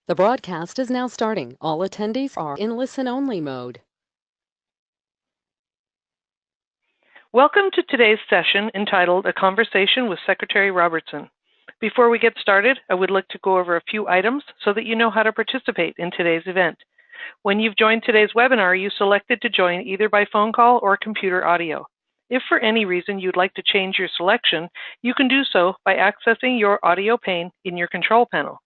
The broadcast is now starting. All attendees are in listen-only mode. Welcome to today's session entitled A Conversation with Secretary Robertson. Before we get started, I would like to go over a few items so that you know how to participate in today's event. When you've joined today's webinar, you selected to join either by phone call or computer audio. If for any reason you'd like to change your selection, you can do so by accessing your audio pane in your control panel.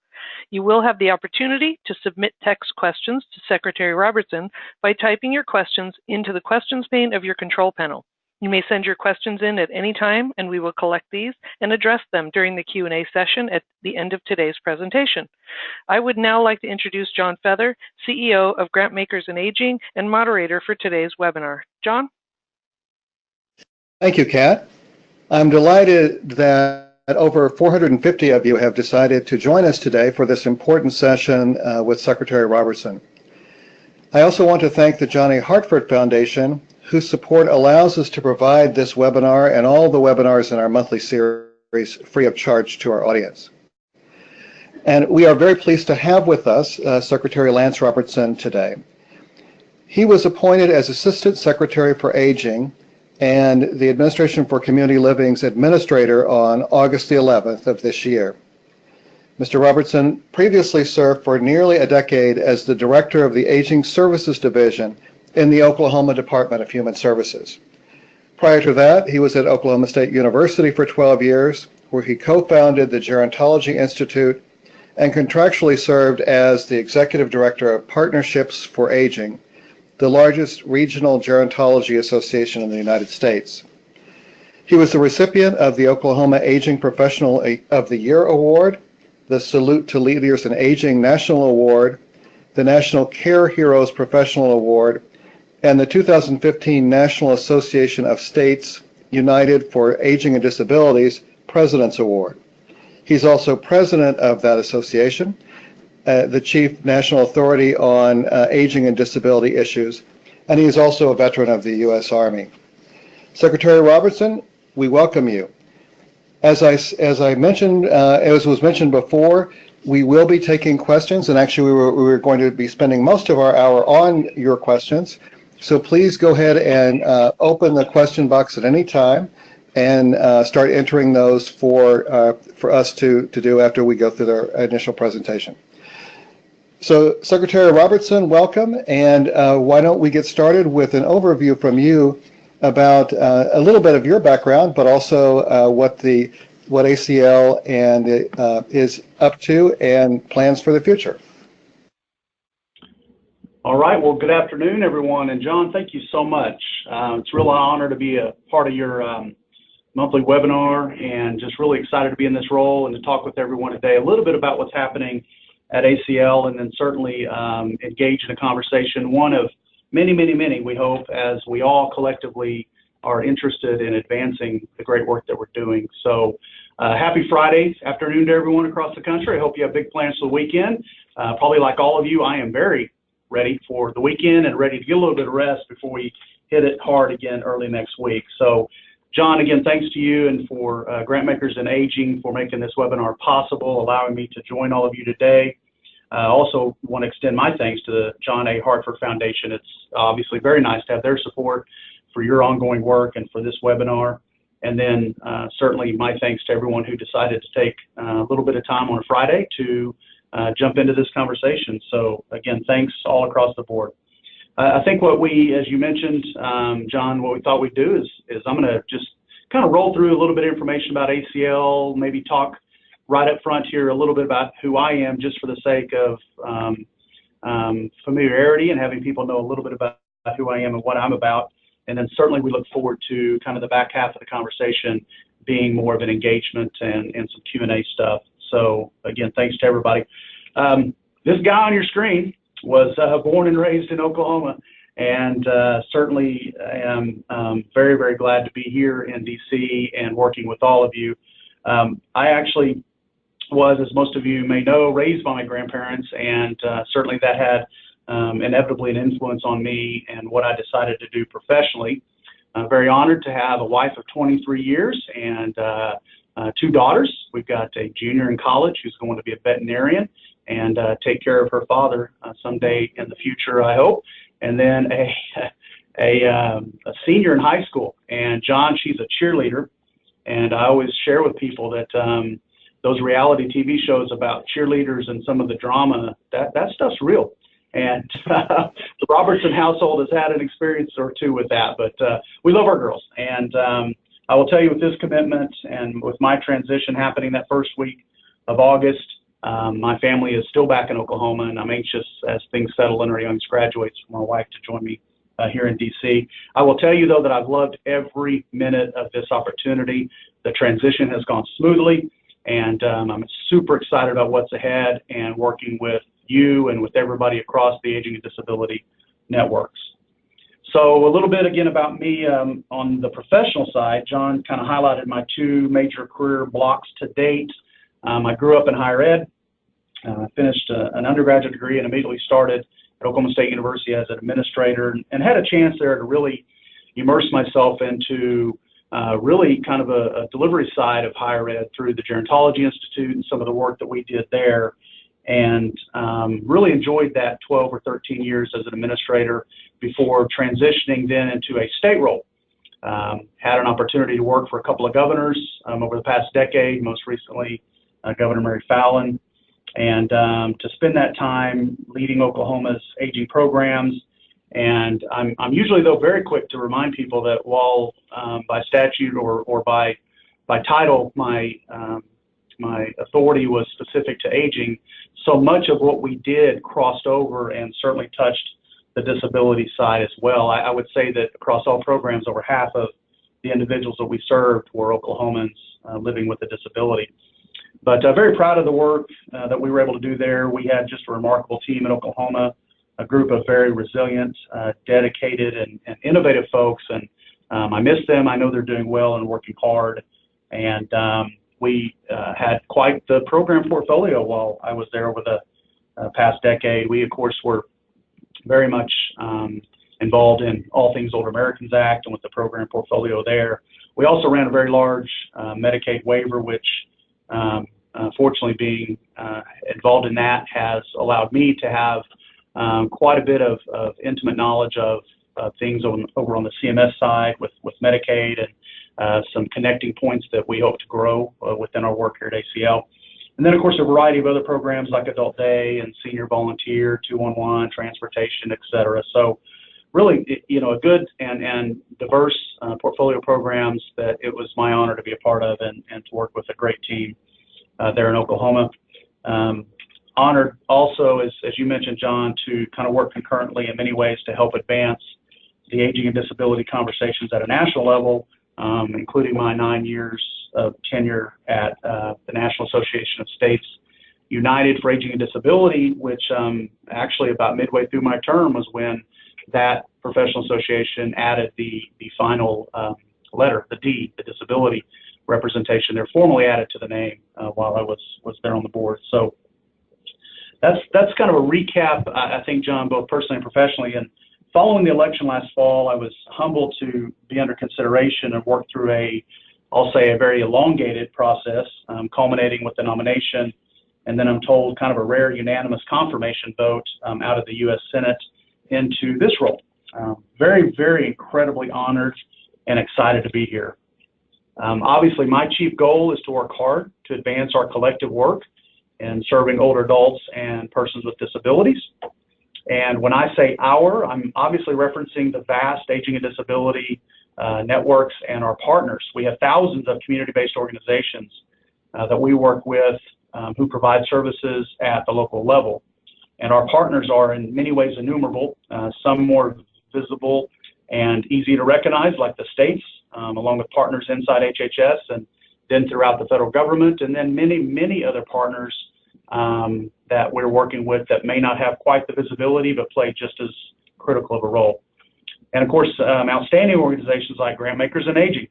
You will have the opportunity to submit text questions to Secretary Robertson by typing your questions into the questions pane of your control panel. You may send your questions in at any time, and we will collect these and address them during the Q&A session at the end of today's presentation. I would now like to introduce John Feather, CEO of Grantmakers in Aging and moderator for today's webinar. John? Thank you, Kat. I'm delighted that over 450 of you have decided to join us today for this important session with Secretary Robertson. I also want to thank the John A. Hartford Foundation, whose support allows us to provide this webinar and all the webinars in our monthly series free of charge to our audience. And we are very pleased to have with us Secretary Lance Robertson today. He was appointed as Assistant Secretary for Aging and the Administration for Community Living's Administrator on August the 11th of this year. Mr. Robertson previously served for nearly a decade as the Director of the Aging Services Division in the Oklahoma Department of Human Services. Prior to that, he was at Oklahoma State University for 12 years, where he co-founded the Gerontology Institute and contractually served as the Executive Director of Partnerships for Aging, the largest regional gerontology association in the United States. He was the recipient of the Oklahoma Aging Professional of the Year Award, the Salute to Leaders in Aging National Award, the National Care Heroes Professional Award, and the 2015 National Association of States United for Aging and Disabilities President's Award. He's also president of that association, the Chief National Authority on Aging and Disability Issues, and he is also a veteran of the U.S. Army. Secretary Robertson, we welcome you. As I mentioned, as was mentioned before, we will be taking questions, and actually we were going to be spending most of our hour on your questions. So please go ahead and open the question box at any time and start entering those for us to do after we go through the initial presentation. So Secretary Robertson, welcome, and why don't we get started with an overview from you about a little bit of your background, but also what ACL and is up to and plans for the future. All right, well, good afternoon, everyone, and John, thank you so much. It's really an honor to be a part of your monthly webinar, and just really excited to be in this role and to talk with everyone today a little bit about what's happening at ACL, and then certainly engage in a conversation, one of many, many, many, we hope, as we all collectively are interested in advancing the great work that we're doing. So happy Friday afternoon to everyone across the country. I hope you have big plans for the weekend. Probably like all of you, I am very ready for the weekend and ready to get a little bit of rest before we hit it hard again early next week. So John, again, thanks to you and for Grantmakers in Aging for making this webinar possible, allowing me to join all of you today. I also want to extend my thanks to the John A. Hartford Foundation. It's obviously very nice to have their support for your ongoing work and for this webinar. And then certainly my thanks to everyone who decided to take a little bit of time on a Friday to jump into this conversation. So again, thanks all across the board. I think what we, as you mentioned, John, what we thought we'd do is I'm going to just kind of roll through a little bit of information about ACL, maybe talk right up front here a little bit about who I am, just for the sake of familiarity and having people know a little bit about who I am and what I'm about. And then certainly we look forward to kind of the back half of the conversation being more of an engagement and some Q&A stuff. So again, thanks to everybody. This guy on your screen was born and raised in Oklahoma, and certainly am very, very glad to be here in DC and working with all of you. I actually was, as most of you may know, raised by my grandparents, and certainly that had inevitably an influence on me and what I decided to do professionally. I'm very honored to have a wife of 23 years and two daughters. We've got a junior in college who's going to be a veterinarian, and take care of her father someday in the future, I hope. And then a senior in high school. And John, she's a cheerleader. And I always share with people that those reality TV shows about cheerleaders and some of the drama, that stuff's real. And the Robertson household has had an experience or two with that, but we love our girls. And I will tell you, with this commitment and with my transition happening that first week of August, my family is still back in Oklahoma, and I'm anxious as things settle in our youngest graduates for my wife to join me here in DC. I will tell you, though, that I've loved every minute of this opportunity. The transition has gone smoothly, and I'm super excited about what's ahead and working with you and with everybody across the Aging and Disability networks. So a little bit again about me on the professional side. John kind of highlighted my two major career blocks to date. I grew up in higher ed. I finished an undergraduate degree and immediately started at Oklahoma State University as an administrator, and had a chance there to really immerse myself into really kind of a delivery side of higher ed through the Gerontology Institute and some of the work that we did there, and really enjoyed that 12 or 13 years as an administrator before transitioning then into a state role. Had an opportunity to work for a couple of governors over the past decade, most recently Governor Mary Fallin, and to spend that time leading Oklahoma's aging programs. And I'm usually, though, very quick to remind people that while by statute or by title my authority was specific to aging, so much of what we did crossed over and certainly touched the disability side as well. I would say that across all programs, over half of the individuals that we served were Oklahomans living with a disability. But very proud of the work that we were able to do there. We had just a remarkable team in Oklahoma, a group of very resilient, dedicated, and innovative folks. And I miss them. I know they're doing well and working hard. And we had quite the program portfolio while I was there over the past decade. We, of course, were very much involved in all things Older Americans Act and with the program portfolio there. We also ran a very large Medicaid waiver, which fortunately being involved in that has allowed me to have quite a bit of intimate knowledge of things over on the CMS side with Medicaid, and some connecting points that we hope to grow within our work here at ACL. And then, of course, a variety of other programs like Adult Day and Senior Volunteer, 211, Transportation, et cetera. So really, a good and diverse portfolio of programs that it was my honor to be a part of and to work with a great team there in Oklahoma. Honored also, as you mentioned, John, to kind of work concurrently in many ways to help advance the aging and disability conversations at a national level, including my 9 years of tenure at the National Association of States United for Aging and Disability, which actually about midway through my term was when that professional association added the final letter, the D, the disability representation. They're formally added to the name while I was there on the board. So that's kind of a recap, I think, John, both personally and professionally. And following the election last fall, I was humbled to be under consideration and work through I'll say a very elongated process, culminating with the nomination, and then I'm told kind of a rare unanimous confirmation vote out of the U.S. Senate into this role. Very, very incredibly honored and excited to be here. Obviously, my chief goal is to work hard to advance our collective work in serving older adults and persons with disabilities. And when I say our, I'm obviously referencing the vast aging and disability networks and our partners. We have thousands of community-based organizations that we work with who provide services at the local level. And our partners are in many ways innumerable, some more visible and easy to recognize, like the states, along with partners inside HHS and then throughout the federal government, and then many, many other partners that we're working with that may not have quite the visibility but play just as critical of a role. And of course, outstanding organizations like Grantmakers in Aging,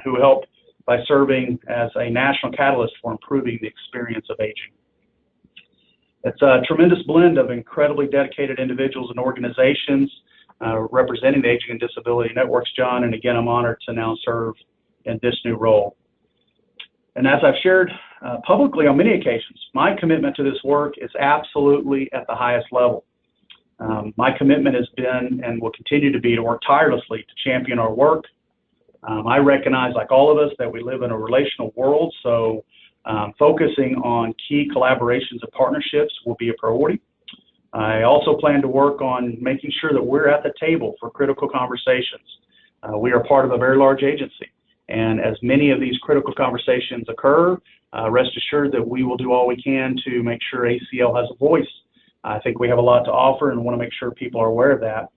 who help by serving as a national catalyst for improving the experience of aging. It's a tremendous blend of incredibly dedicated individuals and organizations representing the aging and disability networks, John, and again, I'm honored to now serve in this new role. And as I've shared publicly on many occasions, my commitment to this work is absolutely at the highest level. My commitment has been and will continue to be to work tirelessly to champion our work. I recognize, like all of us, that we live in a relational world, so focusing on key collaborations and partnerships will be a priority. I also plan to work on making sure that we're at the table for critical conversations. We are part of a very large agency, and as many of these critical conversations occur, rest assured that we will do all we can to make sure ACL has a voice. I think we have a lot to offer and want to make sure people are aware of that.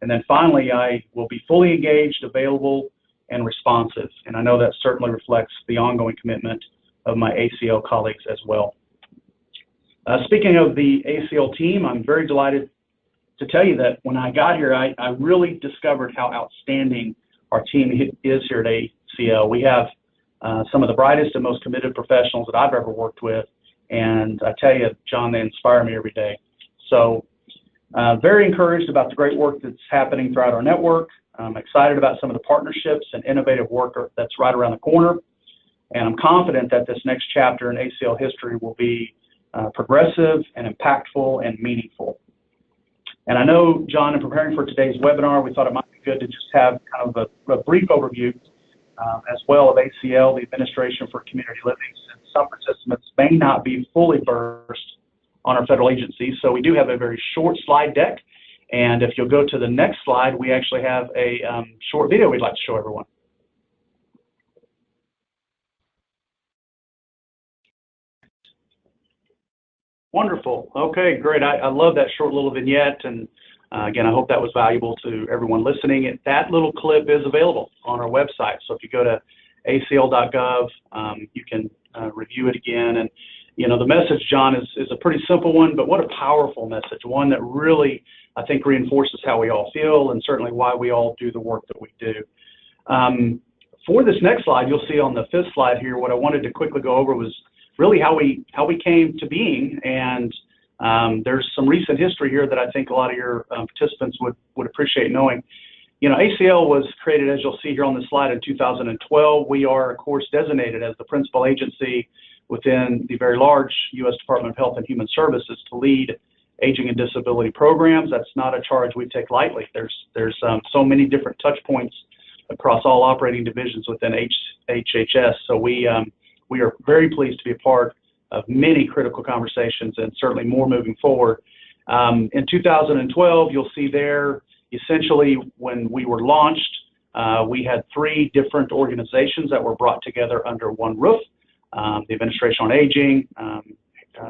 And then finally, I will be fully engaged, available, and responsive, and I know that certainly reflects the ongoing commitment of my ACL colleagues as well. Speaking of the ACL team, I'm very delighted to tell you that when I got here, I really discovered how outstanding our team is here at ACL. We have some of the brightest and most committed professionals that I've ever worked with, and I tell you, John, they inspire me every day. So very encouraged about the great work that's happening throughout our network. I'm excited about some of the partnerships and innovative work that's right around the corner, and I'm confident that this next chapter in ACL history will be progressive and impactful and meaningful. And I know, John, in preparing for today's webinar, we thought it might be good to just have kind of a brief overview as well of ACL, the Administration for Community Living, since some participants may not be fully versed on our federal agency. So we do have a very short slide deck, and if you'll go to the next slide, we actually have a short video we'd like to show everyone. Wonderful. Okay, great. I love that short little vignette, and again, I hope that was valuable to everyone listening. That little clip is available on our website, so if you go to acl.gov, you can review it again. And you know, the message, John, is a pretty simple one, but what a powerful message, one that really, I think, reinforces how we all feel and certainly why we all do the work that we do. For this next slide, you'll see on the fifth slide here, what I wanted to quickly go over was really how we came to being, and there's some recent history here that I think a lot of your participants would appreciate knowing. You know, ACL was created, as you'll see here on the slide, in 2012. We are, of course, designated as the principal agency within the very large U.S. Department of Health and Human Services to lead aging and disability programs. That's not a charge we take lightly. There's so many different touch points across all operating divisions within HHS. So we are very pleased to be a part of many critical conversations and certainly more moving forward. In 2012, you'll see there, essentially when we were launched, we had three different organizations that were brought together under one roof. The Administration on Aging,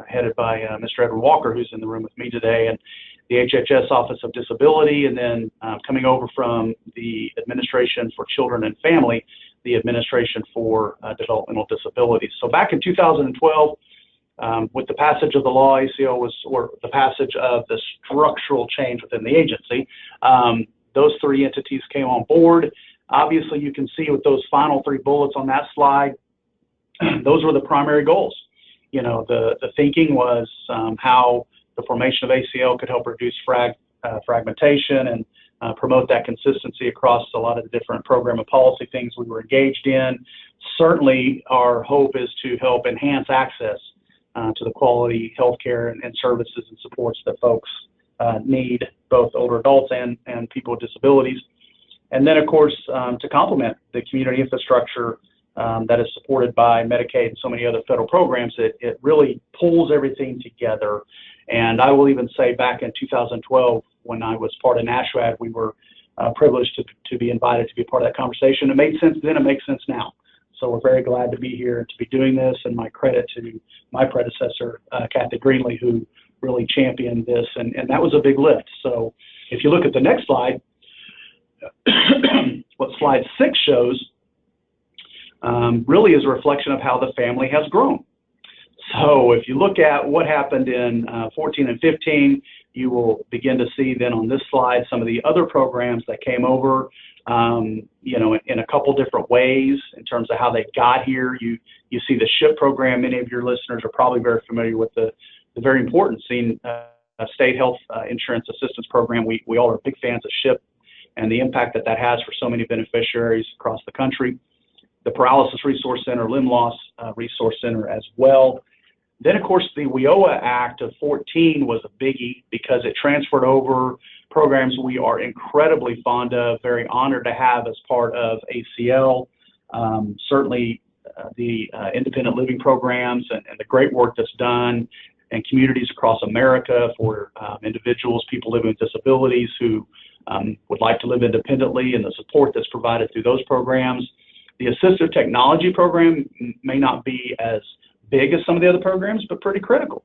headed by Mr. Edward Walker, who's in the room with me today, and the HHS Office of Disability, and then coming over from the Administration for Children and Family, the Administration for Developmental Disabilities. So back in 2012, with the passage of the law, ACL was, or the passage of the structural change within the agency, those three entities came on board. Obviously, you can see with those final three bullets on that slide, those were the primary goals. You know, the thinking was how the formation of ACL could help reduce fragmentation and promote that consistency across a lot of the different program and policy things we were engaged in. Certainly, our hope is to help enhance access to the quality healthcare and services and supports that folks need, both older adults and people with disabilities. And then, of course, to complement the community infrastructure that is supported by Medicaid and so many other federal programs, it really pulls everything together. And I will even say back in 2012, when I was part of NASUAD, we were privileged to be invited to be a part of that conversation. It made sense then, it makes sense now. So we're very glad to be here and to be doing this, and my credit to my predecessor, Kathy Greenlee, who really championed this, and that was a big lift. So if you look at the next slide, what slide 6 shows really is a reflection of how the family has grown. So if you look at what happened in 14 and 15, you will begin to see then on this slide some of the other programs that came over, you know, in a couple different ways in terms of how they got here. You see the SHIP program. Many of your listeners are probably very familiar with the very important state health insurance assistance program. We all are big fans of SHIP and the impact that has for so many beneficiaries across the country. the Paralysis Resource Center, Limb Loss Resource Center as well. Then, of course, the WIOA Act of 14 was a biggie because it transferred over programs we are incredibly fond of, very honored to have as part of ACL. Certainly the independent living programs and the great work that's done in communities across America for individuals, people living with disabilities who would like to live independently, and the support that's provided through those programs. The assistive technology program may not be as big as some of the other programs, but pretty critical.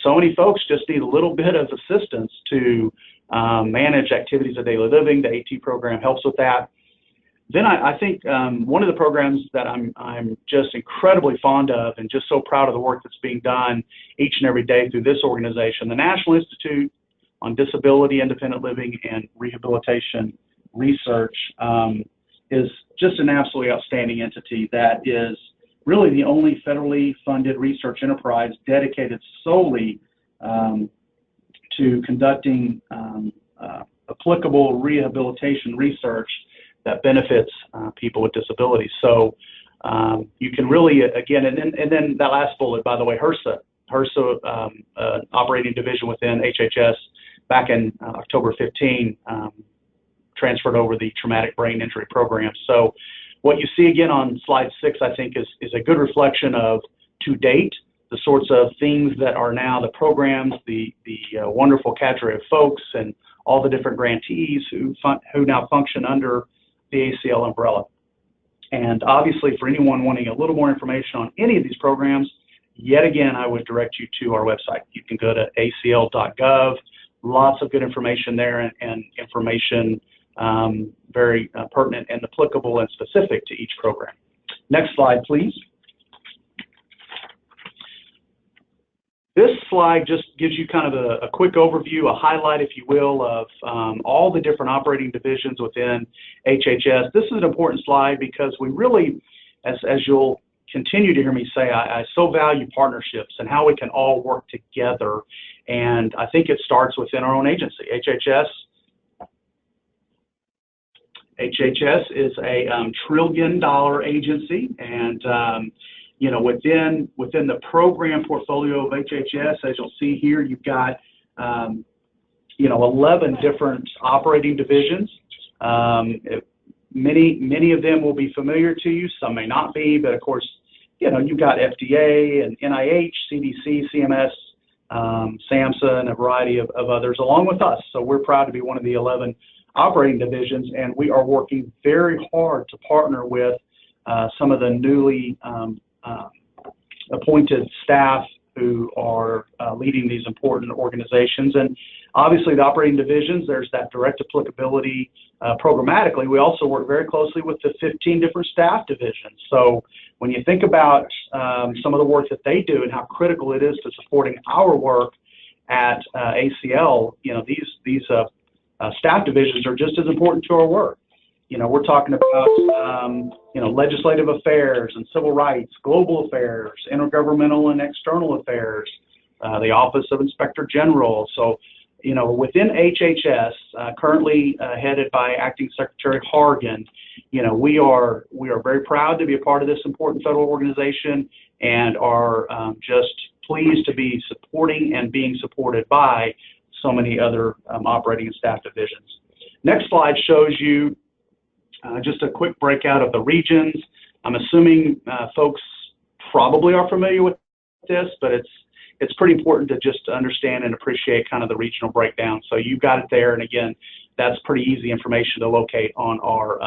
So many folks just need a little bit of assistance to manage activities of daily living. The AT program helps with that. Then I think one of the programs that I'm just incredibly fond of and just so proud of the work that's being done each and every day through this organization, the National Institute on Disability, Independent Living, and Rehabilitation Research is just an absolutely outstanding entity that is really the only federally funded research enterprise dedicated solely to conducting applicable rehabilitation research that benefits people with disabilities. So you can really, again, and then that last bullet, by the way, HRSA Operating Division within HHS back in October 15 transferred over the traumatic brain injury program. So what you see again on slide 6, I think, is a good reflection of, to date, the sorts of things that are now the programs, the wonderful cadre of folks, and all the different grantees who now function under the ACL umbrella. And obviously, for anyone wanting a little more information on any of these programs, yet again, I would direct you to our website. You can go to acl.gov. Lots of good information there, and information very pertinent and applicable and specific to each program. Next slide, please. This slide just gives you kind of a quick overview, a highlight, if you will, of all the different operating divisions within HHS. This is an important slide because we really, as you'll continue to hear me say, I so value partnerships and how we can all work together. And I think it starts within our own agency. HHS is a $1 trillion agency, and you know, within the program portfolio of HHS, as you'll see here, you've got 11 different operating divisions. Many of them will be familiar to you. Some may not be, but of course, you know, you've got FDA and NIH, CDC, CMS, SAMHSA, and a variety of others along with us. So we're proud to be one of the 11 operating divisions, and we are working very hard to partner with some of the newly appointed staff who are leading these important organizations. And obviously the operating divisions, there's that direct applicability programmatically. We also work very closely with the 15 different staff divisions. So when you think about some of the work that they do and how critical it is to supporting our work at ACL, you know, these staff divisions are just as important to our work. You know, we're talking about, legislative affairs and civil rights, global affairs, intergovernmental and external affairs, the Office of Inspector General. So, you know, within HHS, currently headed by Acting Secretary Hargan, you know, we are very proud to be a part of this important federal organization, and are just pleased to be supporting and being supported by so many other operating and staff divisions. Next slide shows you just a quick breakout of the regions. I'm assuming folks probably are familiar with this, but it's pretty important to just understand and appreciate kind of the regional breakdown. So you've got it there, and again, that's pretty easy information to locate on our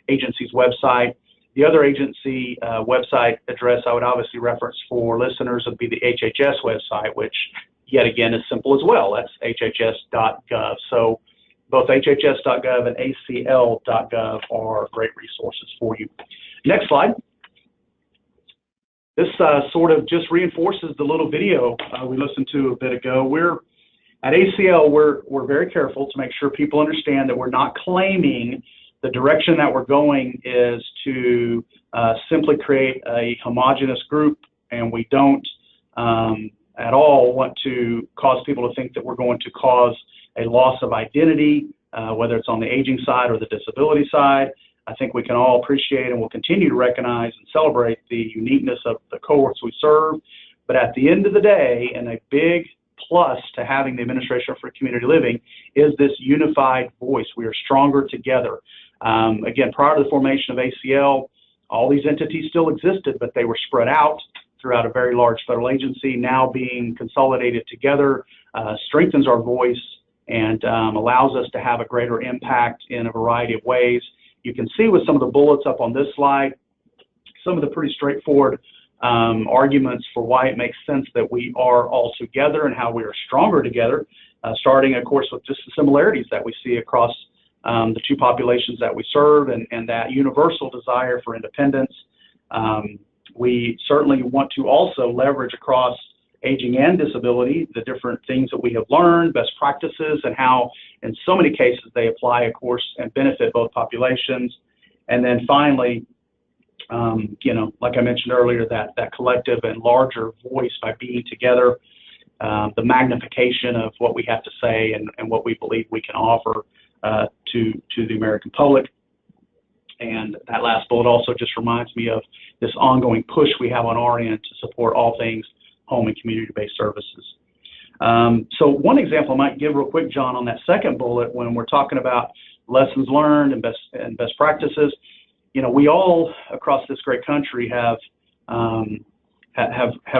agency's website. The other agency website address I would obviously reference for listeners would be the HHS website, which yet again is simple as well. That's hhs.gov. So both hhs.gov and acl.gov are great resources for you. Next slide. This sort of just reinforces the little video we listened to a bit ago. At ACL, we're very careful to make sure people understand that we're not claiming the direction that we're going is to simply create a homogenous group, and we don't at all want to cause people to think that we're going to cause a loss of identity, whether it's on the aging side or the disability side. I think we can all appreciate and will continue to recognize and celebrate the uniqueness of the cohorts we serve. But at the end of the day, and a big plus to having the Administration for Community Living is this unified voice. We are stronger together. Again, prior to the formation of ACL, all these entities still existed, but they were spread out throughout a very large federal agency. Now being consolidated together strengthens our voice and allows us to have a greater impact in a variety of ways. You can see with some of the bullets up on this slide, some of the pretty straightforward arguments for why it makes sense that we are all together and how we are stronger together, starting, of course, with just the similarities that we see across the two populations that we serve and that universal desire for independence. We certainly want to also leverage across aging and disability the different things that we have learned, best practices, and how in so many cases they apply, of course, and benefit both populations. And then finally, you know, like I mentioned earlier, that collective and larger voice by being together, the magnification of what we have to say and what we believe we can offer to the American public. And that last bullet also just reminds me of this ongoing push we have on our end to support all things home and community-based services. So one example I might give real quick, John, on that second bullet, when we're talking about lessons learned and best practices, you know, we all across this great country have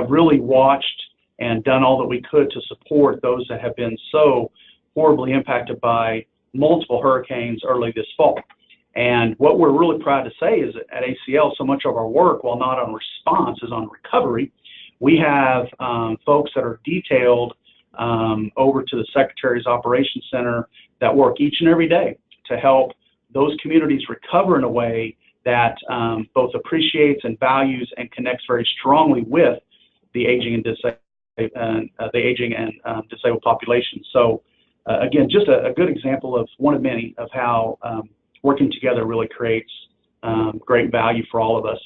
really watched and done all that we could to support those that have been so horribly impacted by multiple hurricanes early this fall. And what we're really proud to say is that at ACL, so much of our work, while not on response, is on recovery. We have folks that are detailed over to the Secretary's Operations Center that work each and every day to help those communities recover in a way that both appreciates and values and connects very strongly with the aging and disabled population. So again, just a good example of one of many of how working together really creates great value for all of us.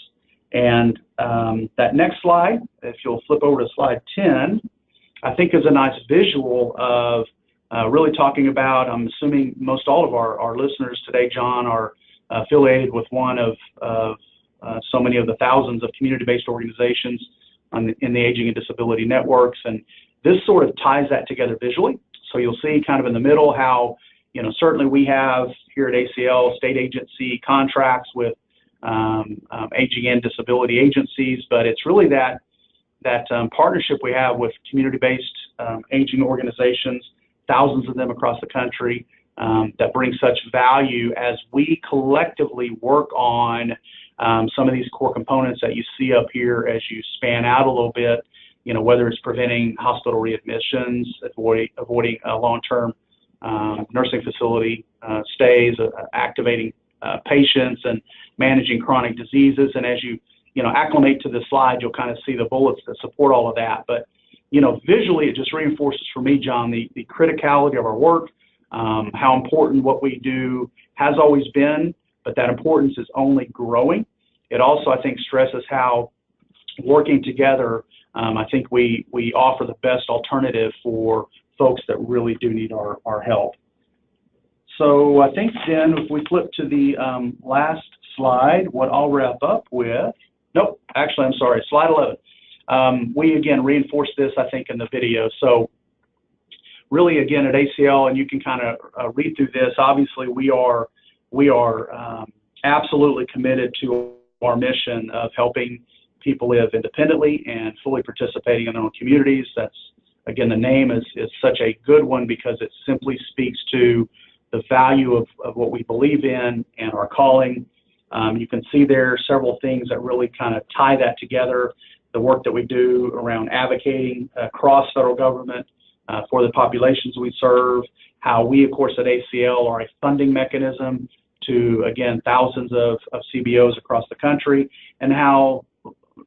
And that next slide, if you'll flip over to slide 10, I think is a nice visual of really talking about, I'm assuming most all of our listeners today, John, are affiliated with one of so many of the thousands of community-based organizations in the Aging and Disability Networks. And this sort of ties that together visually. So you'll see kind of in the middle how, you know, certainly we have here at ACL state agency contracts with aging and disability agencies, but it's really that partnership we have with community-based aging organizations, thousands of them across the country, that bring such value as we collectively work on some of these core components that you see up here as you span out a little bit, you know, whether it's preventing hospital readmissions, avoiding long-term nursing facility stays, activating patients, and managing chronic diseases. And as you acclimate to the slide, you'll kind of see the bullets that support all of that. But, you know, visually, it just reinforces for me, John, the criticality of our work, how important what we do has always been, but that importance is only growing. It also, I think, stresses how working together, I think we offer the best alternative for folks that really do need our help. So I think then if we flip to the last slide, what I'll wrap up with, nope, actually, I'm sorry, slide 11. We, again, reinforce this, I think, in the video. So really, again, at ACL, and you can kind of read through this, obviously we are absolutely committed to our mission of helping people live independently and fully participating in their own communities. That's, again, the name is such a good one because it simply speaks to the value of what we believe in and our calling. You can see there several things that really kind of tie that together. The work that we do around advocating across federal government for the populations we serve, how we, of course, at ACL are a funding mechanism to, again, thousands of CBOs across the country, and how,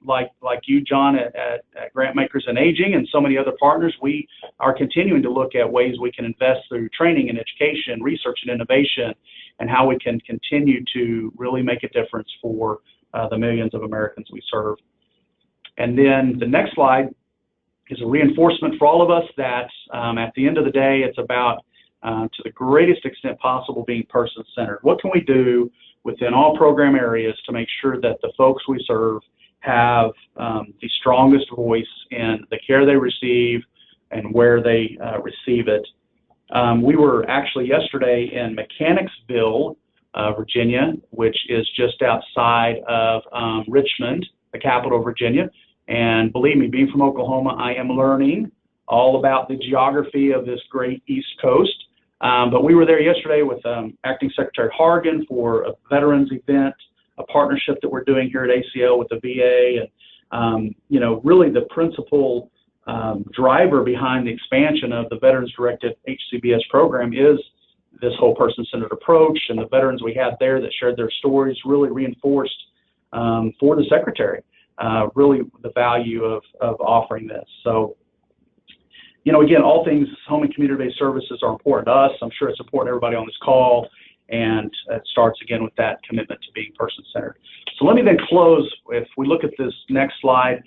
like you, John, at Grantmakers in Aging and so many other partners, we are continuing to look at ways we can invest through training and education, research and innovation, and how we can continue to really make a difference for the millions of Americans we serve. And then the next slide is a reinforcement for all of us that at the end of the day, it's about, to the greatest extent possible, being person-centered. What can we do within all program areas to make sure that the folks we serve have the strongest voice in the care they receive and where they receive it. We were actually yesterday in Mechanicsville, Virginia, which is just outside of Richmond, the capital of Virginia. And believe me, being from Oklahoma, I am learning all about the geography of this great East Coast. But we were there yesterday with Acting Secretary Hargan for a veterans event, a partnership that we're doing here at ACL with the VA. And, you know, really the principal driver behind the expansion of the Veterans-Directed HCBS program is this whole person-centered approach, and the veterans we had there that shared their stories really reinforced for the Secretary really the value of offering this. So, you know, again, all things home and community-based services are important to us. I'm sure it's important to everybody on this call, and it starts again with that commitment to being person-centered. So let me then close. If we look at this next slide,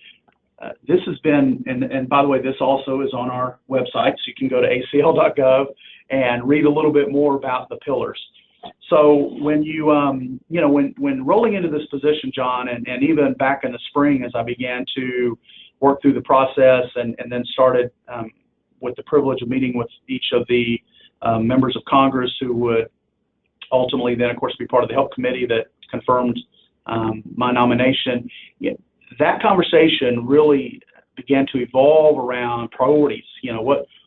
this has been, and by the way, this also is on our website, so you can go to acl.gov and read a little bit more about the pillars. So when you, you know, when rolling into this position, John, and even back in the spring as I began to work through the process and then started with the privilege of meeting with each of the members of Congress who would ultimately then, of course, be part of the Health Committee that confirmed my nomination, that conversation really began to evolve around priorities. You know,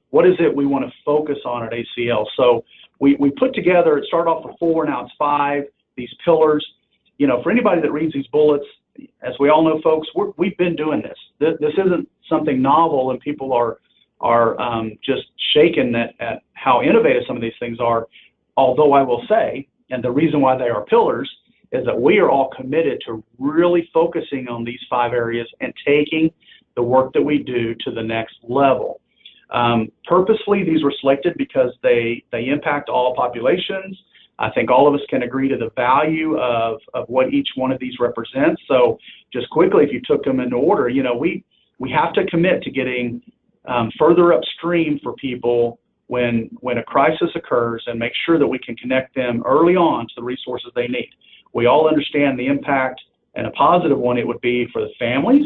what is it we want to focus on at ACL? So we put together, it started off with 4, now it's 5, these pillars. You know, for anybody that reads these bullets, as we all know, folks, we've been doing this. This isn't something novel, and people are just shaken at how innovative some of these things are. Although I will say, and the reason why they are pillars, is that we are all committed to really focusing on these 5 areas and taking the work that we do to the next level. Purposefully, these were selected because they impact all populations. I think all of us can agree to the value of what each one of these represents. So just quickly, if you took them in order, you know, we have to commit to getting further upstream for people when a crisis occurs and make sure that we can connect them early on to the resources they need. We all understand the impact, and a positive one it would be for the families,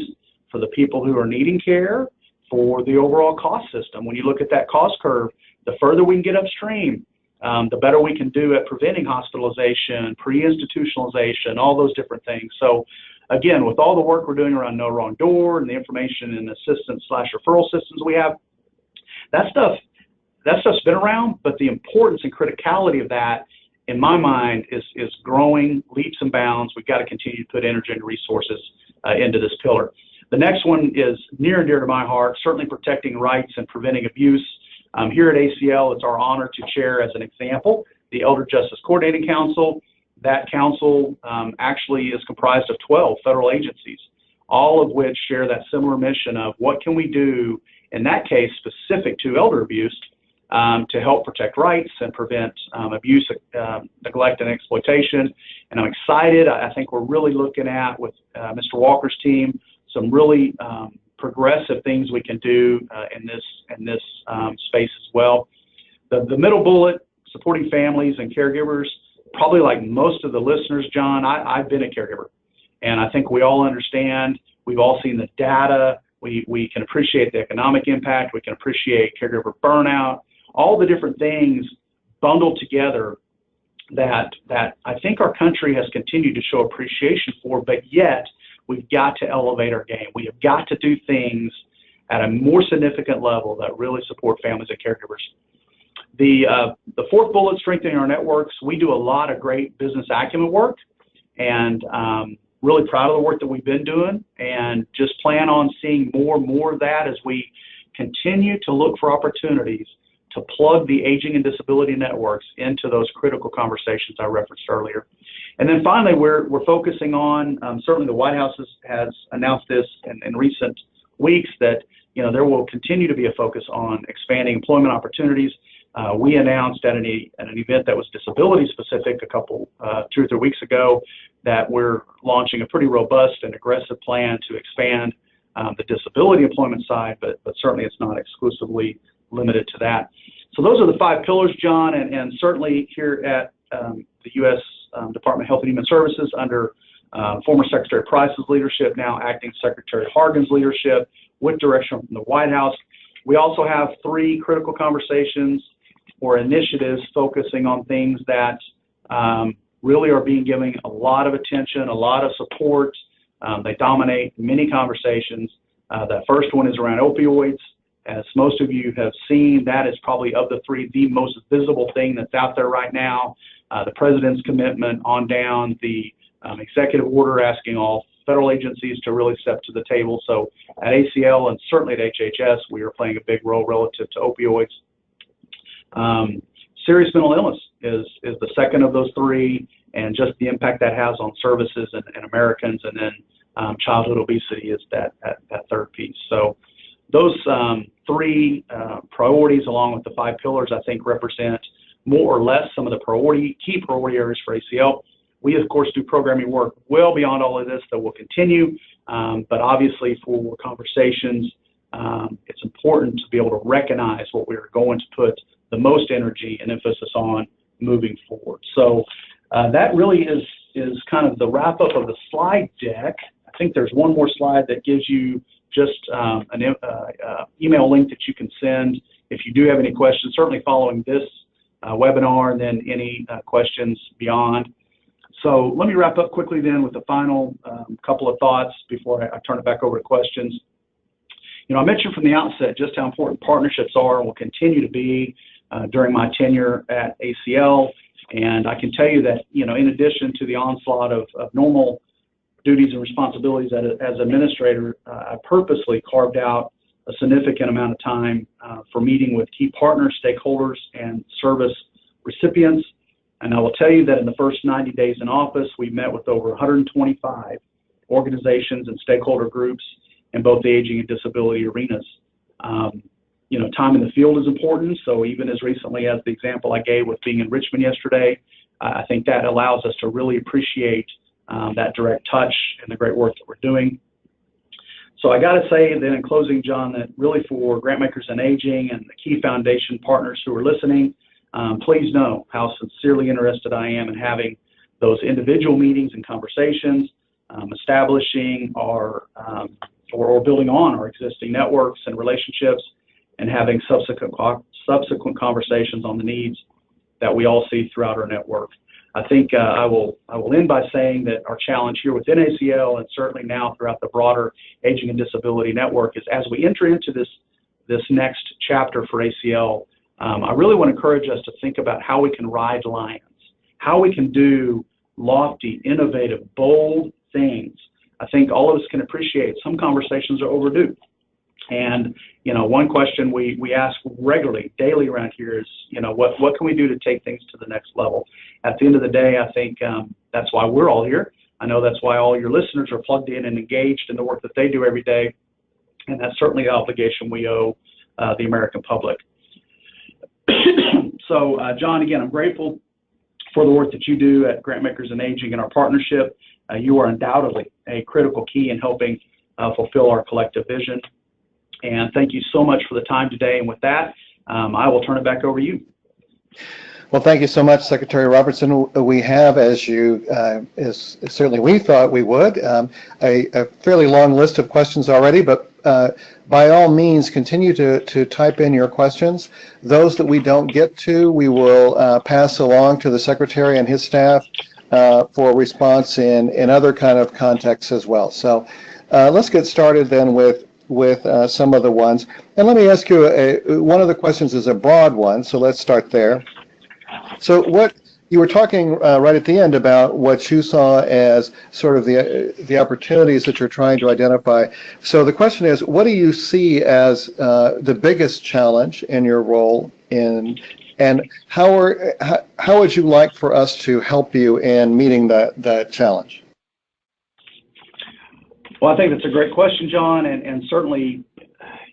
for the people who are needing care, for the overall cost system. When you look at that cost curve, the further we can get upstream, the better we can do at preventing hospitalization, pre-institutionalization, all those different things. So again, with all the work we're doing around No Wrong Door and the information and assistance/referral systems we have, that stuff's been around, but the importance and criticality of that, in my mind, is growing leaps and bounds. We've got to continue to put energy and resources into this pillar. The next one is near and dear to my heart, certainly protecting rights and preventing abuse. Here at ACL, it's our honor to chair, as an example, the Elder Justice Coordinating Council. That council actually is comprised of 12 federal agencies, all of which share that similar mission of what can we do, in that case, specific to elder abuse, to help protect rights and prevent abuse, neglect, and exploitation. And I'm excited. I think we're really looking at, with Mr. Walker's team, some really progressive things we can do in this space as well. The middle bullet, supporting families and caregivers, probably like most of the listeners, John, I've been a caregiver. And I think we all understand, we've all seen the data, we can appreciate the economic impact, we can appreciate caregiver burnout, all the different things bundled together that I think our country has continued to show appreciation for, but yet we've got to elevate our game. We have got to do things at a more significant level that really support families and caregivers. The 4th bullet, strengthening our networks. We do a lot of great business acumen work, and really proud of the work that we've been doing, and just plan on seeing more and more of that as we continue to look for opportunities to plug the aging and disability networks into those critical conversations I referenced earlier. And then finally, we're focusing on, certainly the White House has announced this in recent weeks, that, you know, there will continue to be a focus on expanding employment opportunities. We announced at an event that was disability specific 2 or 3 weeks ago that we're launching a pretty robust and aggressive plan to expand the disability employment side, but certainly it's not exclusively limited to that. So those are the 5 pillars, John, and certainly here at the U.S. Department of Health and Human Services under former Secretary Price's leadership, now Acting Secretary Hargan's leadership, with direction from the White House. We also have 3 critical conversations or initiatives focusing on things that really are being given a lot of attention, a lot of support. They dominate many conversations. The first one is around opioids. As most of you have seen, that is probably of the 3 the most visible thing that's out there right now. The President's commitment on down, the executive order asking all federal agencies to really step to the table. So at ACL and certainly at HHS, we are playing a big role relative to opioids. Serious mental illness is the second of those 3, and just the impact that has on services and Americans, and then childhood obesity is that third piece. So those 3 priorities, along with the 5 pillars, I think represent more or less some of the key priority areas for ACL. We, of course, do programming work well beyond all of this that will continue, but obviously for conversations, it's important to be able to recognize what we're going to put the most energy and emphasis on moving forward. So that really is kind of the wrap-up of the slide deck. I think there's one more slide that gives you just an email link that you can send if you do have any questions, certainly following this webinar, and then any questions beyond. So let me wrap up quickly then with the final couple of thoughts before I turn it back over to questions. I mentioned from the outset just how important partnerships are and will continue to be during my tenure at ACL. And I can tell you that, in addition to the onslaught of normal duties and responsibilities as administrator, I purposely carved out a significant amount of time for meeting with key partners, stakeholders, and service recipients. And I will tell you that in the first 90 days in office, we met with over 125 organizations and stakeholder groups in both the aging and disability arenas. Time in the field is important. So even as recently as the example I gave with being in Richmond yesterday, I think that allows us to really appreciate that direct touch and the great work that we're doing. So I got to say then in closing, John, that really for grantmakers in aging and the key foundation partners who are listening, please know how sincerely interested I am in having those individual meetings and conversations, establishing or building on our existing networks and relationships, and having subsequent conversations on the needs that we all see throughout our network. I think I will end by saying that our challenge here within ACL, and certainly now throughout the broader aging and disability network, is as we enter into this next chapter for ACL, I really want to encourage us to think about how we can ride lions, how we can do lofty, innovative, bold things. I think all of us can appreciate some conversations are overdue. And, one question we ask regularly, daily around here is, what can we do to take things to the next level? At the end of the day, I think that's why we're all here. I know that's why all your listeners are plugged in and engaged in the work that they do every day. And that's certainly the obligation we owe the American public. So, John, again, I'm grateful for the work that you do at Grantmakers in Aging and our partnership. You are undoubtedly a critical key in helping fulfill our collective vision. And thank you so much for the time today. And with that, I will turn it back over to you. Well, thank you so much, Secretary Robertson. We have, as certainly we thought we would, a fairly long list of questions already, but by all means, continue to type in your questions. Those that we don't get to, we will pass along to the Secretary and his staff for response in other kind of contexts as well. So let's get started then with some of the ones. And let me ask you, one of the questions is a broad one, so let's start there. So what you were talking right at the end about what you saw as sort of the opportunities that you're trying to identify. So the question is, what do you see as the biggest challenge in your role and how would you like for us to help you in meeting that challenge? Well, I think that's a great question, John, and certainly,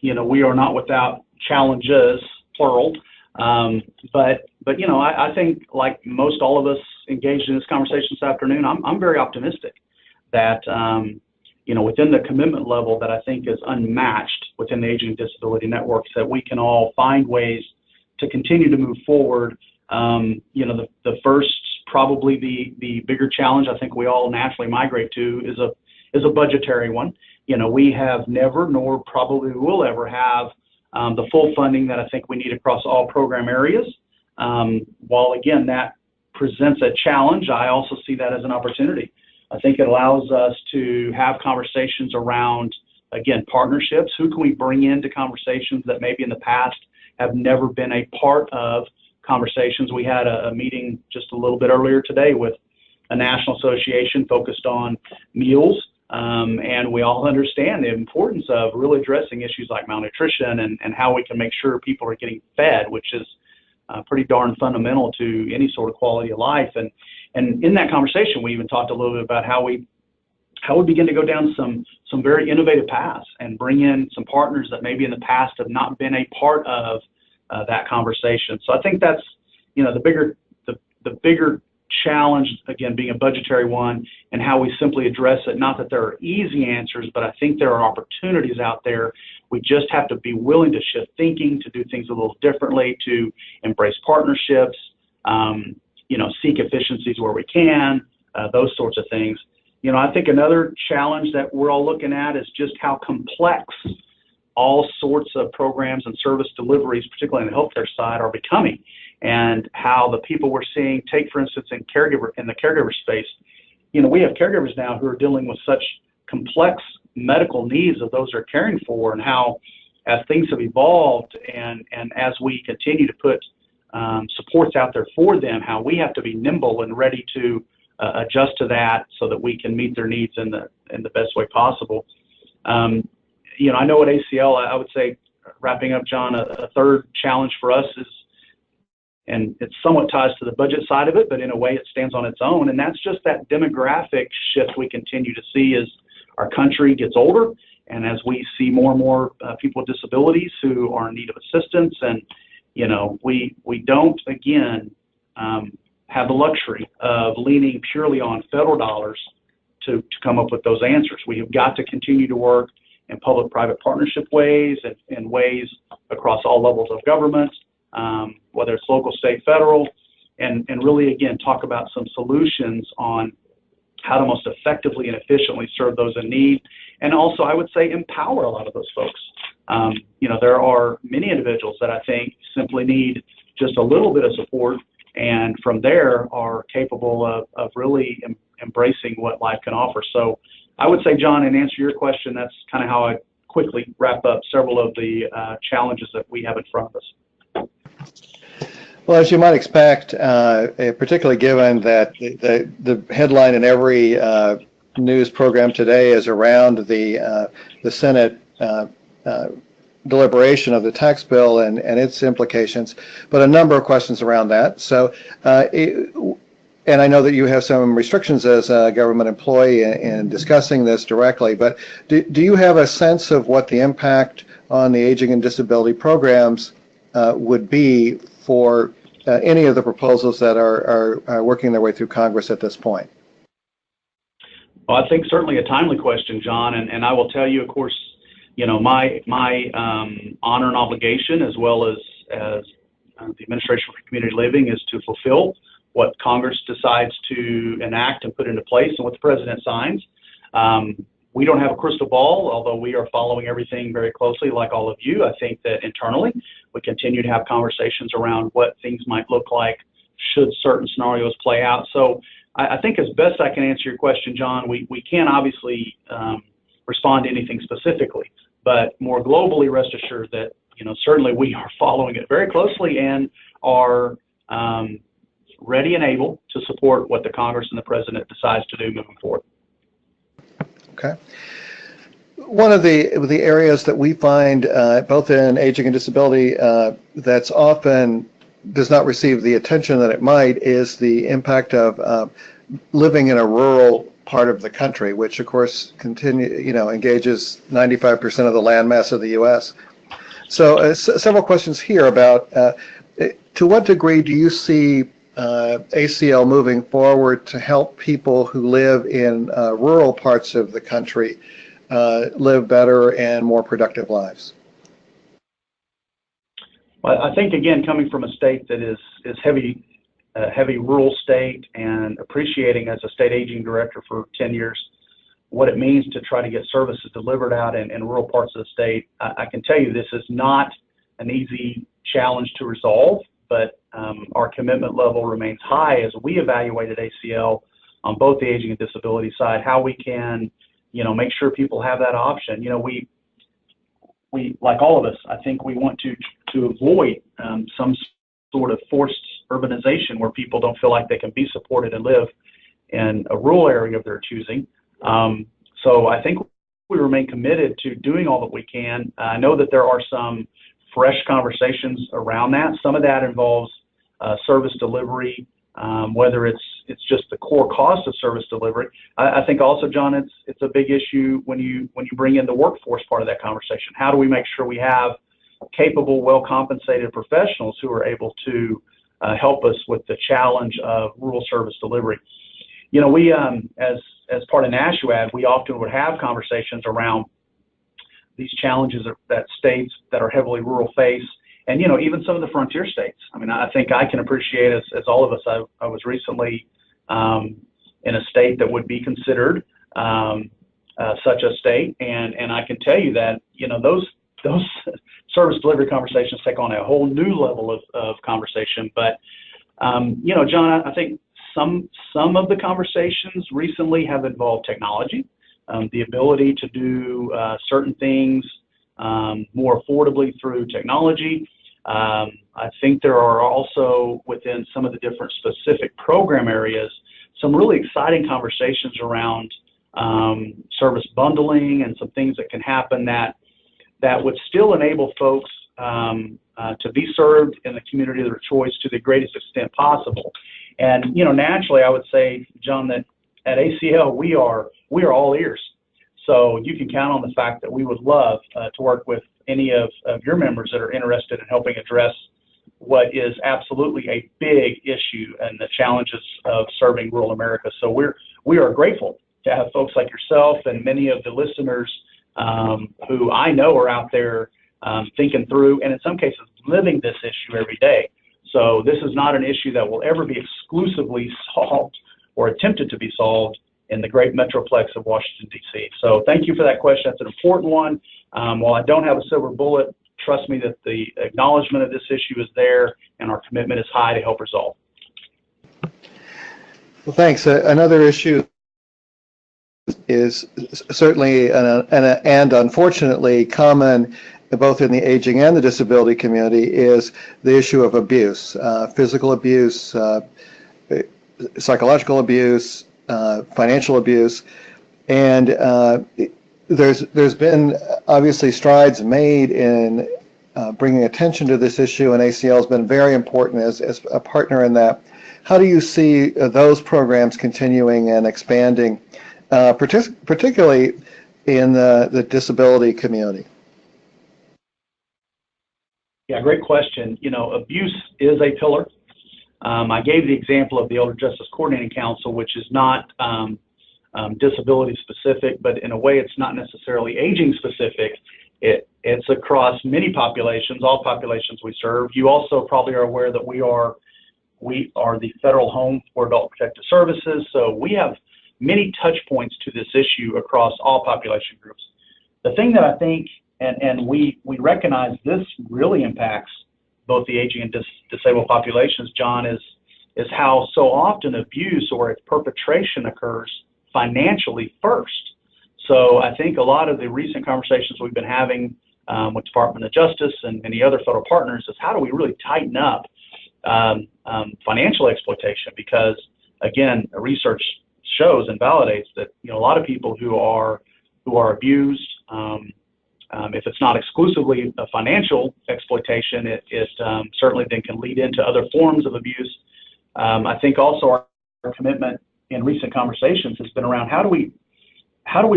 we are not without challenges, plural. But I think like most all of us engaged in this conversation this afternoon, I'm very optimistic that, within the commitment level that I think is unmatched within the Aging and Disability Networks, that we can all find ways to continue to move forward. The first probably the bigger challenge I think we all naturally migrate to is a budgetary one. We have never, nor probably will ever have the full funding that I think we need across all program areas. While again, that presents a challenge, I also see that as an opportunity. I think it allows us to have conversations around, again, partnerships. Who can we bring into conversations that maybe in the past have never been a part of conversations? We had a meeting just a little bit earlier today with a national association focused on meals, and we all understand the importance of really addressing issues like malnutrition and how we can make sure people are getting fed, which is pretty darn fundamental to any sort of quality of life. And in that conversation, we even talked a little bit about how we begin to go down some very innovative paths and bring in some partners that maybe in the past have not been a part of that conversation. So I think that's the bigger challenge, again, being a budgetary one, and how we simply address it. Not that there are easy answers, but I think there are opportunities out there. We just have to be willing to shift thinking, to do things a little differently, to embrace partnerships, seek efficiencies where we can, those sorts of things. I think another challenge that we're all looking at is just how complex all sorts of programs and service deliveries, particularly on the healthcare side, are becoming, and how the people we're seeing, take for instance in the caregiver space, we have caregivers now who are dealing with such complex medical needs of those they're caring for, and how as things have evolved and as we continue to put supports out there for them, how we have to be nimble and ready to adjust to that so that we can meet their needs in the best way possible. I know at ACL, I would say, wrapping up, John, a third challenge for us is, and it somewhat ties to the budget side of it, but in a way it stands on its own, and that's just that demographic shift we continue to see as our country gets older, and as we see more and more people with disabilities who are in need of assistance. And we don't, again, have the luxury of leaning purely on federal dollars to come up with those answers. We have got to continue to work in public-private partnership ways and ways across all levels of government, whether it's local, state, federal, and really, again, talk about some solutions on how to most effectively and efficiently serve those in need, and also, I would say, empower a lot of those folks. There are many individuals that I think simply need just a little bit of support, and from there are capable of really embracing what life can offer. So I would say, John, in answer to your question, that's kind of how I quickly wrap up several of the challenges that we have in front of us. Well, as you might expect, particularly given that the headline in every news program today is around the Senate deliberation of the tax bill and its implications, but a number of questions around that. So, and I know that you have some restrictions as a government employee in discussing this directly, but do you have a sense of what the impact on the aging and disability programs would be for any of the proposals that are working their way through Congress at this point? Well, I think certainly a timely question, John, and I will tell you, of course, my honor and obligation, as well as the Administration for Community Living, is to fulfill what Congress decides to enact and put into place and what the President signs. We don't have a crystal ball, although we are following everything very closely like all of you. I think that internally we continue to have conversations around what things might look like should certain scenarios play out. So I think as best I can answer your question, John, we can't obviously respond to anything specifically, but more globally, rest assured that certainly we are following it very closely and are ready and able to support what the Congress and the President decides to do moving forward. Okay. One of the areas that we find both in aging and disability that's often does not receive the attention that it might is the impact of living in a rural part of the country, which of course engages 95% of the landmass of the U.S. So several questions here about to what degree do you see ACL moving forward to help people who live in rural parts of the country live better and more productive lives? Well, I think, again, coming from a state that is heavy a heavy rural state and appreciating as a state aging director for 10 years what it means to try to get services delivered out in rural parts of the state. I can tell you this is not an easy challenge to resolve, but our commitment level remains high as we evaluated ACL on both the aging and disability side, how we can, make sure people have that option. We like all of us, I think we want to avoid some sort of forced urbanization where people don't feel like they can be supported and live in a rural area of their choosing. So I think we remain committed to doing all that we can. I know that there are some fresh conversations around that. Some of that involves service delivery, whether it's just the core cost of service delivery. I think also, John, it's a big issue when you bring in the workforce part of that conversation. How do we make sure we have capable, well-compensated professionals who are able to help us with the challenge of rural service delivery? We, as part of NASUAD, we often would have conversations around these challenges that states that are heavily rural face, and even some of the frontier states. I mean, I think I can appreciate, as all of us. I was recently in a state that would be considered such a state, and I can tell you that those service delivery conversations take on a whole new level of conversation. But John, I think some of the conversations recently have involved technology, the ability to do certain things more affordably through technology. I think there are also, within some of the different specific program areas, some really exciting conversations around service bundling and some things that can happen that would still enable folks to be served in the community of their choice to the greatest extent possible. And naturally, I would say, John, that at ACL we are all ears. So you can count on the fact that we would love to work with any of your members that are interested in helping address what is absolutely a big issue and the challenges of serving rural America. So we are grateful to have folks like yourself and many of the listeners who I know are out there thinking through and in some cases living this issue every day. So this is not an issue that will ever be exclusively solved or attempted to be solved in the great metroplex of Washington, D.C. So thank you for that question. That's an important one. While I don't have a silver bullet, trust me that the acknowledgement of this issue is there and our commitment is high to help resolve. Well, thanks. Another issue is certainly and unfortunately common both in the aging and the disability community is the issue of abuse, physical abuse, psychological abuse, financial abuse, and there's been obviously strides made in bringing attention to this issue, and ACL has been very important as a partner in that. How do you see those programs continuing and expanding, particularly in the disability community? Yeah, great question. Abuse is a pillar. I gave the example of the Elder Justice Coordinating Council, which is not disability specific, but in a way it's not necessarily aging specific. It's across many populations, all populations we serve. You also probably are aware that we are the federal home for adult protective services, so we have many touch points to this issue across all population groups. The thing that I think, and we recognize this really impacts both the aging and disabled populations, John, is how so often abuse or its perpetration occurs financially first. So I think a lot of the recent conversations we've been having with Department of Justice and many other federal partners is how do we really tighten up financial exploitation? Because again, research shows and validates that a lot of people who are abused, if it's not exclusively a financial exploitation, it certainly then can lead into other forms of abuse. I think also our commitment in recent conversations has been around how do we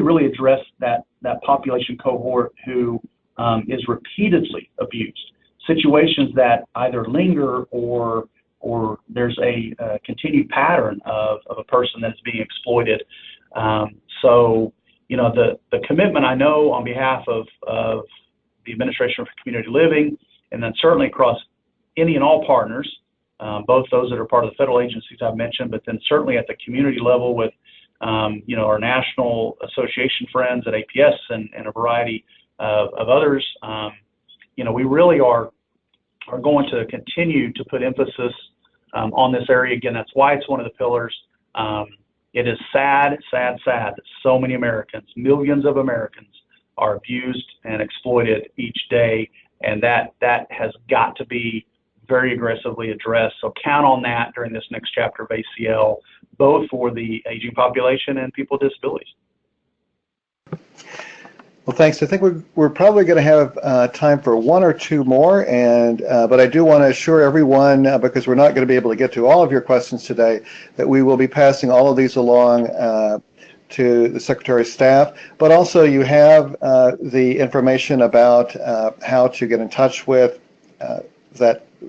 really address that population cohort who is repeatedly abused, situations that either linger or there's a continued pattern of a person that is being exploited. So the commitment I know on behalf of the Administration for Community Living, and then certainly across any and all partners, both those that are part of the federal agencies I've mentioned, but then certainly at the community level with our national association friends at APS and a variety of others. We really are going to continue to put emphasis on this area. Again, that's why it's one of the pillars. It is sad that so many Americans, millions of Americans, are abused and exploited each day, and that has got to be very aggressively addressed. So count on that during this next chapter of ACL, both for the aging population and people with disabilities. Well, thanks. I think we're probably going to have time for one or two more, but I do want to assure everyone, because we're not going to be able to get to all of your questions today, that we will be passing all of these along to the Secretary's staff. But also you have the information about how to get in touch with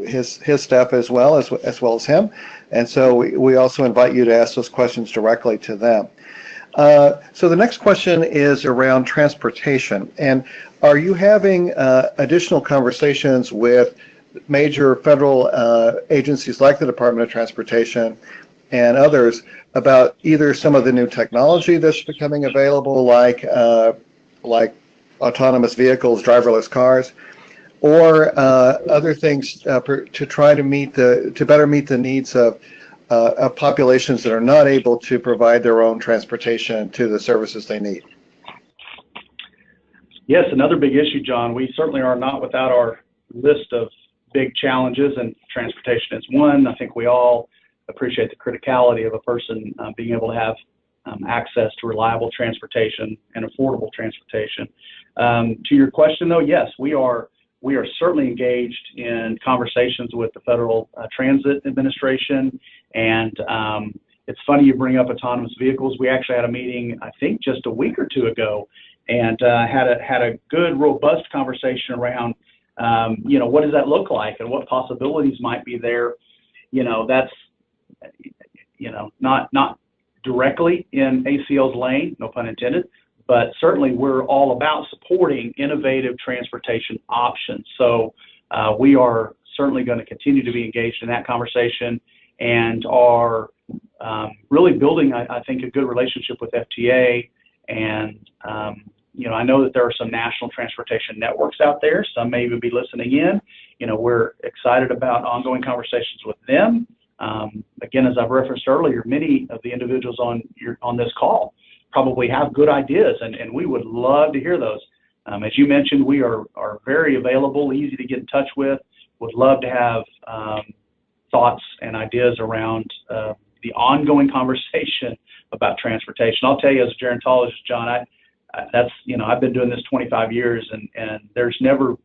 his staff as well as him, and so we also invite you to ask those questions directly to them. So the next question is around transportation, and are you having additional conversations with major federal agencies like the Department of Transportation and others about either some of the new technology that's becoming available, like autonomous vehicles, driverless cars, or other things to try to better meet the needs of populations that are not able to provide their own transportation to the services they need? Yes, another big issue, John. We certainly are not without our list of big challenges, and transportation is one. I think we all appreciate the criticality of a person being able to have access to reliable transportation and affordable transportation. To your question, though, yes, we are certainly engaged in conversations with the Federal Transit Administration, and it's funny you bring up autonomous vehicles. We actually had a meeting, I think, just a week or two ago, and had a good, robust conversation around, what does that look like and what possibilities might be there. That's, not directly in ACL's lane, no pun intended, but certainly we're all about supporting innovative transportation options. So we are certainly going to continue to be engaged in that conversation, and are really building, I think, a good relationship with FTA. And, I know that there are some national transportation networks out there. Some may even be listening in. We're excited about ongoing conversations with them. Again, as I've referenced earlier, many of the individuals on this call probably have good ideas, and we would love to hear those. As you mentioned, we are very available, easy to get in touch with. Would love to have thoughts and ideas around the ongoing conversation about transportation. I'll tell you, as a gerontologist, John, I've been doing this 25 years, and there's never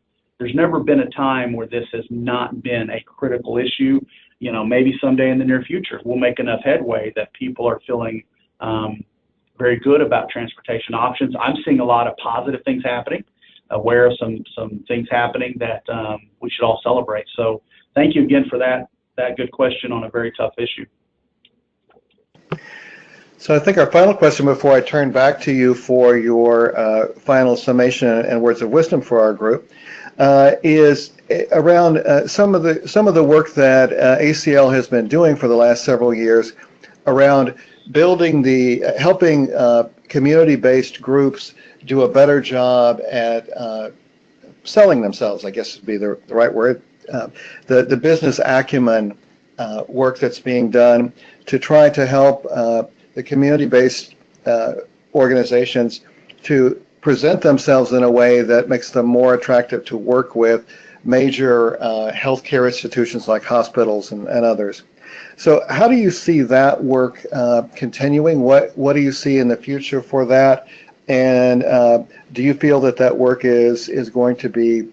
been a time where this has not been a critical issue. Maybe someday in the near future we'll make enough headway that people are feeling very good about transportation options. I'm seeing a lot of positive things happening, aware of some things happening that we should all celebrate. So thank you again for that good question on a very tough issue. So I think our final question before I turn back to you for your final summation and words of wisdom for our group is around some of the work that ACL has been doing for the last several years around helping community-based groups do a better job at selling themselves, I guess would be the right word. The business acumen work that's being done to try to help the community-based organizations to present themselves in a way that makes them more attractive to work with major healthcare institutions like hospitals and others. So how do you see that work continuing? What do you see in the future for that? And do you feel that work is going to be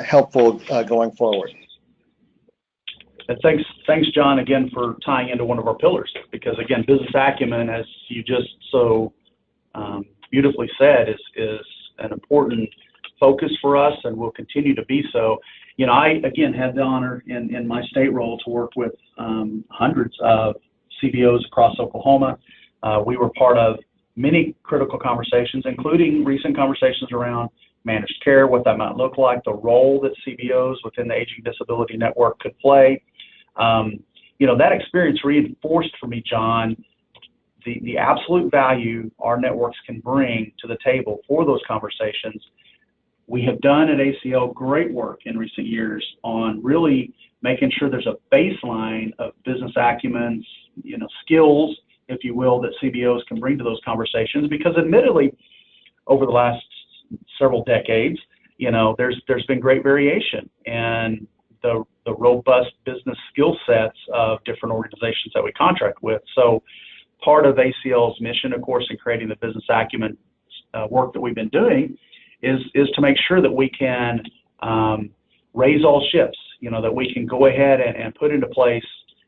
helpful going forward? And thanks, John, again for tying into one of our pillars, because again, business acumen, as you just so beautifully said, is an important focus for us and will continue to be so. I again had the honor in my state role to work with hundreds of CBOs across Oklahoma. We were part of many critical conversations, including recent conversations around managed care, what that might look like, the role that CBOs within the Aging Disability Network could play. That experience reinforced for me, John, the absolute value our networks can bring to the table for those conversations. We have done at ACL great work in recent years on really making sure there's a baseline of business acumen, skills, if you will, that CBOs can bring to those conversations, because admittedly, over the last several decades, there's been great variation in the robust business skill sets of different organizations that we contract with. So part of ACL's mission, of course, in creating the business acumen work that we've been doing is to make sure that we can raise all ships, that we can go ahead and put into place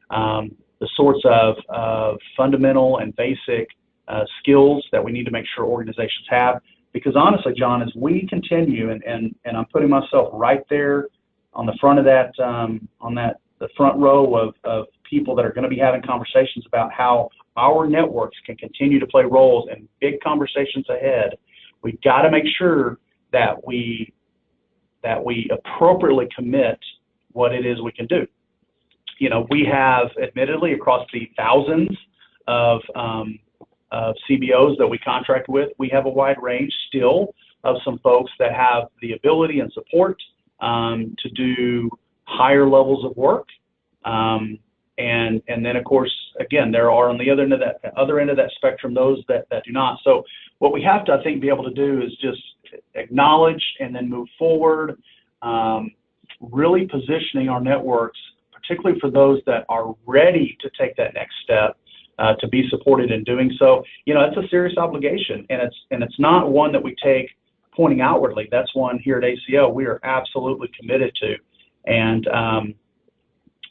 the sorts of fundamental and basic skills that we need to make sure organizations have. Because honestly, John, as we continue, and I'm putting myself right there on the front of that, the front row of people that are going to be having conversations about how our networks can continue to play roles in big conversations ahead, we've got to make sure that we appropriately commit what it is we can do. We have, admittedly, across the thousands of CBOs that we contract with, we have a wide range still of some folks that have the ability and support to do higher levels of work. And then, of course, again, there are on the other end of that spectrum those that do not. So what we have to, I think, be able to do is just acknowledge and then move forward, really positioning our networks, particularly for those that are ready to take that next step, to be supported in doing so. It's a serious obligation, and it's not one that we take pointing outwardly. That's one here at ACL we are absolutely committed to, and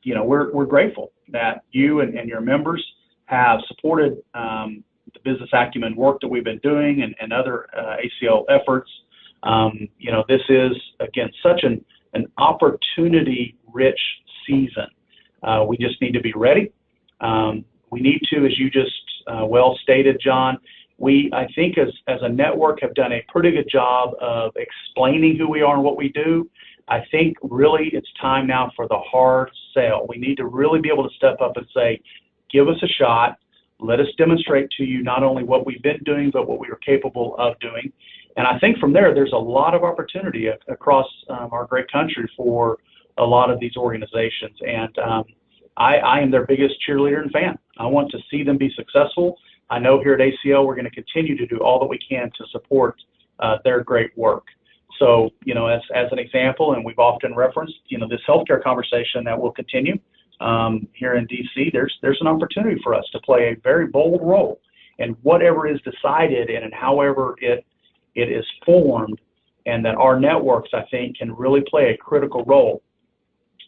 we're grateful that you and your members have supported the business acumen work that we've been doing and other ACL efforts. This is, again, such an opportunity-rich season. We just need to be ready. We need to, as you just well stated, John, I think as a network have done a pretty good job of explaining who we are and what we do. I think really it's time now for the hard sell. We need to really be able to step up and say, give us a shot. Let us demonstrate to you not only what we've been doing, but what we are capable of doing. And I think from there's a lot of opportunity across our great country for a lot of these organizations. And I am their biggest cheerleader and fan. I want to see them be successful. I know here at ACL, we're going to continue to do all that we can to support their great work. So, as an example, and we've often referenced, this healthcare conversation that will continue here in DC, there's an opportunity for us to play a very bold role in whatever is decided and however it is formed, and that our networks, I think, can really play a critical role.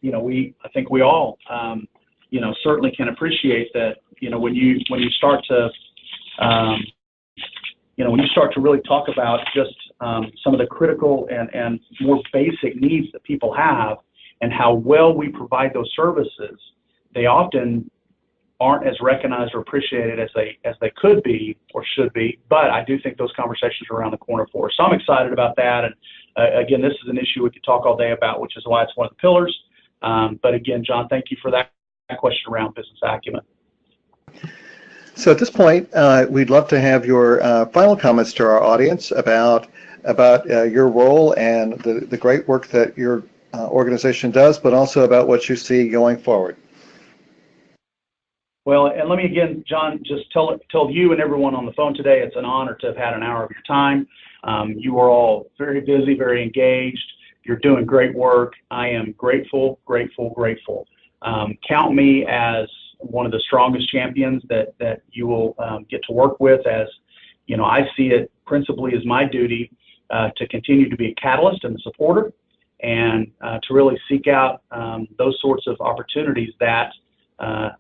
I think we all, certainly can appreciate that, when you start to, when you start to really talk about just some of the critical and more basic needs that people have and how well we provide those services, they often aren't as recognized or appreciated as they could be or should be. But I do think those conversations are around the corner for us. So I'm excited about that. And again, this is an issue we could talk all day about, which is why it's one of the pillars. But again, John, thank you for that question around business acumen. So at this point, we'd love to have your final comments to our audience about your role and the great work that your organization does, but also about what you see going forward. Well, and let me again, John, just tell you and everyone on the phone today, it's an honor to have had an hour of your time. You are all very busy, very engaged. You're doing great work. I am grateful. Count me as one of the strongest champions that you will get to work with. As I see it principally as my duty to continue to be a catalyst and a supporter, and to really seek out those sorts of opportunities that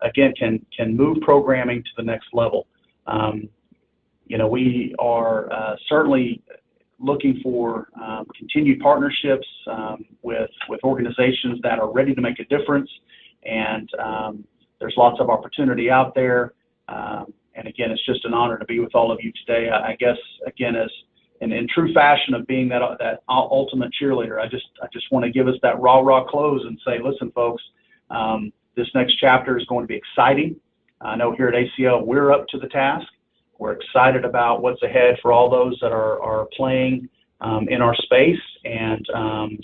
again can move programming to the next level. We are certainly looking for continued partnerships with organizations that are ready to make a difference, and there's lots of opportunity out there. And again, it's just an honor to be with all of you today. I guess again, as in true fashion of being that ultimate cheerleader, I just want to give us that rah close and say, listen, folks, This next chapter is going to be exciting. I know here at ACL, we're up to the task. We're excited about what's ahead for all those that are playing in our space, and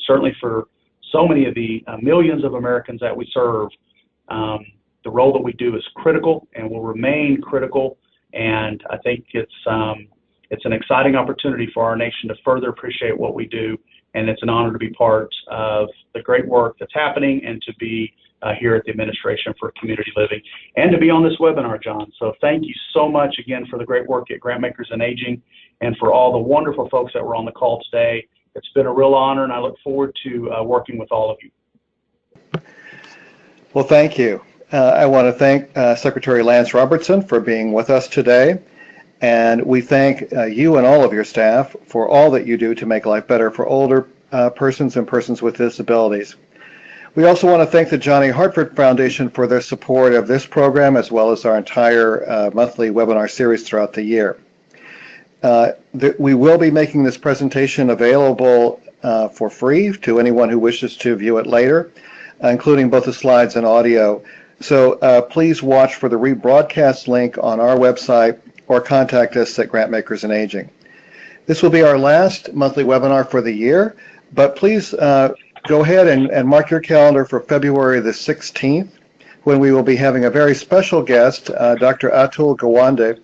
certainly for so many of the millions of Americans that we serve. The role that we do is critical and will remain critical, and I think it's an exciting opportunity for our nation to further appreciate what we do, and it's an honor to be part of the great work that's happening and to be here at the Administration for Community Living and to be on this webinar, John. So thank you so much again for the great work at Grantmakers in Aging and for all the wonderful folks that were on the call today. It's been a real honor, and I look forward to working with all of you. Well, thank you. I want to thank Secretary Lance Robertson for being with us today, and we thank you and all of your staff for all that you do to make life better for older persons and persons with disabilities. We also want to thank the Johnny Hartford Foundation for their support of this program, as well as our entire monthly webinar series throughout the year. We will be making this presentation available for free to anyone who wishes to view it later, including both the slides and audio. So please watch for the rebroadcast link on our website or contact us at Grantmakers in Aging. This will be our last monthly webinar for the year, but please go ahead and mark your calendar for February the 16th, when we will be having a very special guest, Dr. Atul Gawande,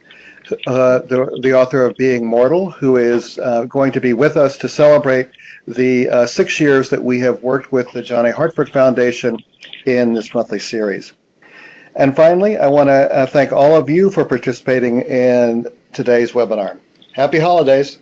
the author of Being Mortal, who is going to be with us to celebrate the 6 years that we have worked with the Johnny Hartford Foundation in this monthly series. And finally, I want to thank all of you for participating in today's webinar. Happy holidays.